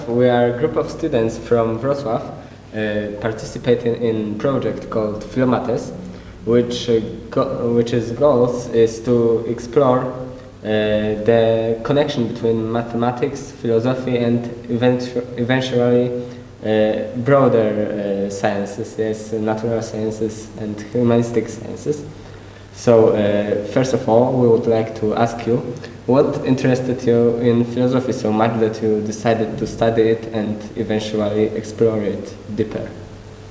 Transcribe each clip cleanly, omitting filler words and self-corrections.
off, we are a group of students from Warsaw participating in a project called Filomates, which its goals is to explore the connection between mathematics, philosophy, and eventually broader sciences, yes, natural sciences and humanistic sciences. So, first of all, we would like to ask you, what interested you in philosophy so much that you decided to study it and eventually explore it deeper?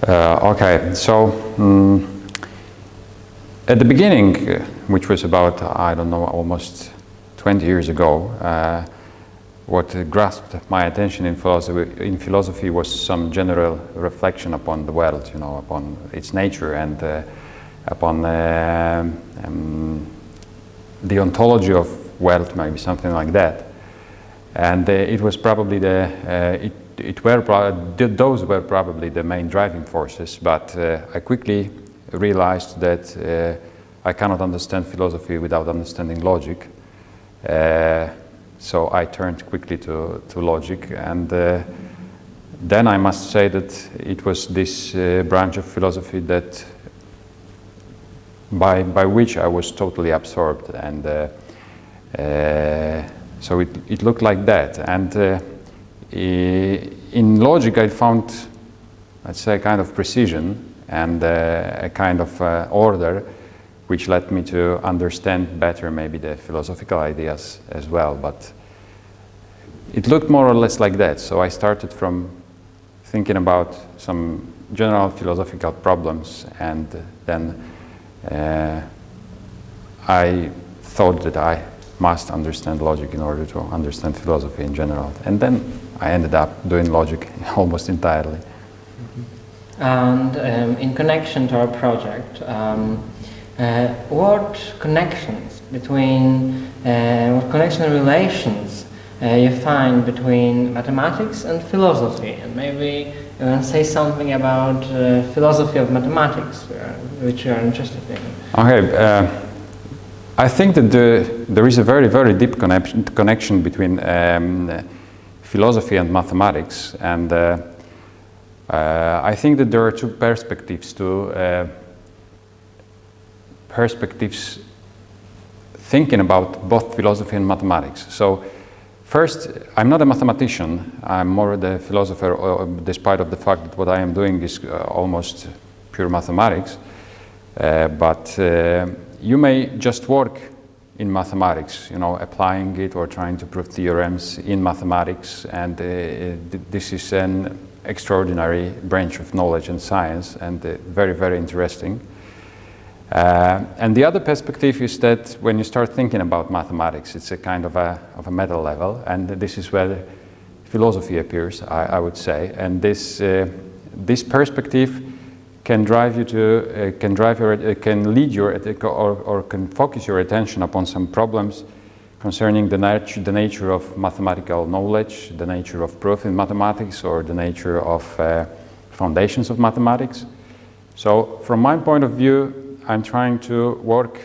Okay, so at the beginning, which was about, I don't know, almost 20 years ago, what grasped my attention in philosophy was some general reflection upon the world, you know, upon its nature and upon the ontology of wealth, maybe something like that. And it was probably those were probably the main driving forces, but I quickly realized that I cannot understand philosophy without understanding logic. So I turned quickly to logic, and then I must say that it was this branch of philosophy that by which I was totally absorbed, and so it looked like that. And in logic I found, let's say, a kind of precision and a kind of order, which led me to understand better maybe the philosophical ideas as well. But it looked more or less like that. So I started from thinking about some general philosophical problems, and then I thought that I must understand logic in order to understand philosophy in general. And then I ended up doing logic almost entirely. And in connection to our project, what connection relations you find between mathematics and philosophy? And maybe you can say something about philosophy of mathematics, which you are interested in. Okay, I think that there is a very, very deep connection between philosophy and mathematics, and I think that there are two perspectives thinking about both philosophy and mathematics. So first, I'm not a mathematician, I'm more the philosopher, despite of the fact that what I am doing is almost pure mathematics. But you may just work in mathematics, you know, applying it or trying to prove theorems in mathematics, and this is an extraordinary branch of knowledge and science, and very, very interesting. And the other perspective is that when you start thinking about mathematics, it's a kind of a meta level, and this is where philosophy appears, I would say. And this perspective can drive you to, can lead your, or can focus your attention upon some problems concerning the nature of mathematical knowledge, the nature of proof in mathematics, or the nature of foundations of mathematics. So from my point of view, I'm trying to work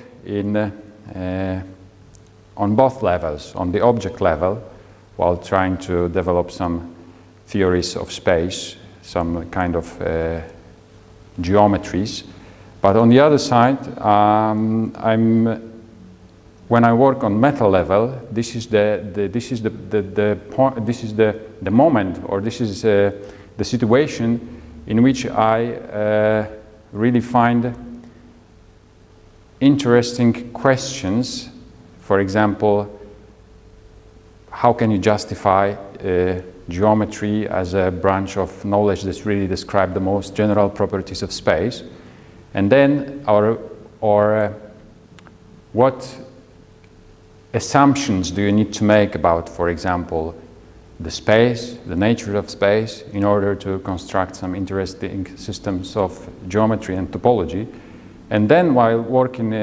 on both levels, on the object level, while trying to develop some theories of space, some kind of geometries. But on the other side, when I work on meta level, this is the moment, or this is the situation in which I really find interesting questions. For example, how can you justify geometry as a branch of knowledge that really describes the most general properties of space? And then, what assumptions do you need to make about, for example, the space, the nature of space, in order to construct some interesting systems of geometry and topology? And then, while working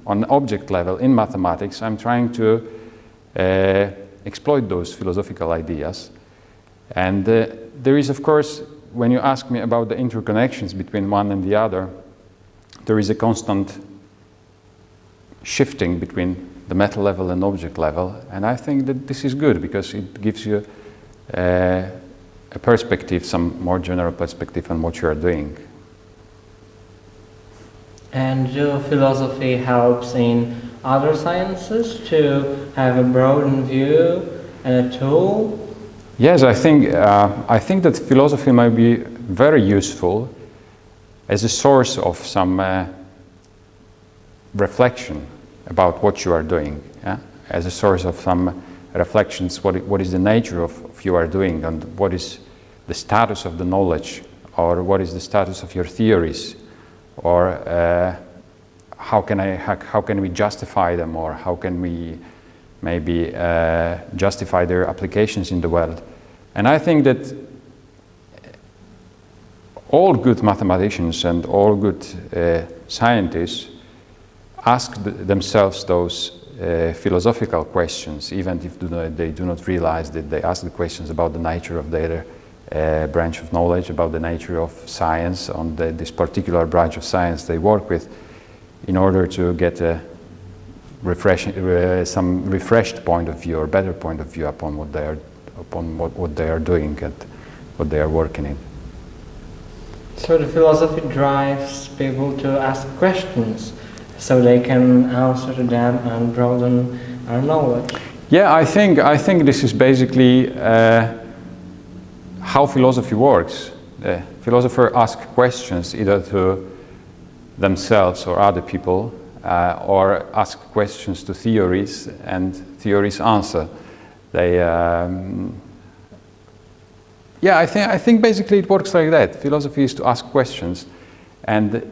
on object level in mathematics, I'm trying to exploit those philosophical ideas. And there is, of course, when you ask me about the interconnections between one and the other, there is a constant shifting between the meta level and object level, and I think that this is good because it gives you a perspective, some more general perspective on what you are doing. And do philosophy helps in other sciences to have a broadened view and a tool? Yes, I think that philosophy might be very useful as a source of some reflection about what you are doing, yeah? As a source of some reflections, what is the nature of you are doing, and what is the status of the knowledge, or what is the status of your theories, or how can we justify them, or how can we maybe justify their applications in the world. And I think that all good mathematicians and all good scientists ask themselves those philosophical questions, even if they do not realize that they ask the questions about the nature of their branch of knowledge, about the nature of science, on this particular branch of science they work with, in order to get a some refreshed point of view or better point of view upon what they are doing and what they are working in. So the philosophy drives people to ask questions so they can answer to them and broaden our knowledge. Yeah, I think this is basically how philosophy works. The philosopher asks questions either to themselves or other people, or ask questions to theories, and theories answer. They, yeah, I think basically it works like that. Philosophy is to ask questions, and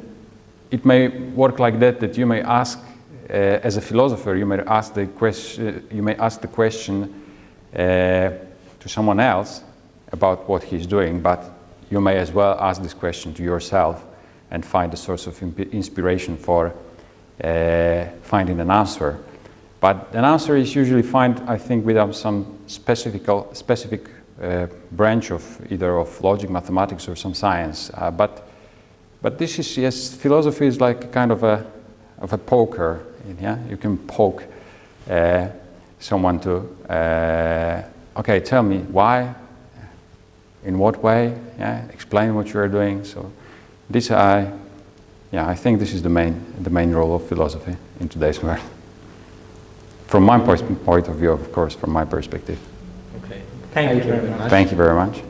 it may work like that you may ask, as a philosopher, you may ask the question to someone else about what he's doing, but you may as well ask this question to yourself and find a source of inspiration for finding an answer. But an answer is usually found, I think, without some specific branch of either of logic, mathematics, or some science. But this is, yes, philosophy is like kind of a poker. Yeah, you can poke someone to, okay, tell me why, in what way, yeah, explain what you are doing. So this, I think this is the main role of philosophy in today's world. From my point of view, of course, from my perspective. Okay. Thank you very much. Thank you very much.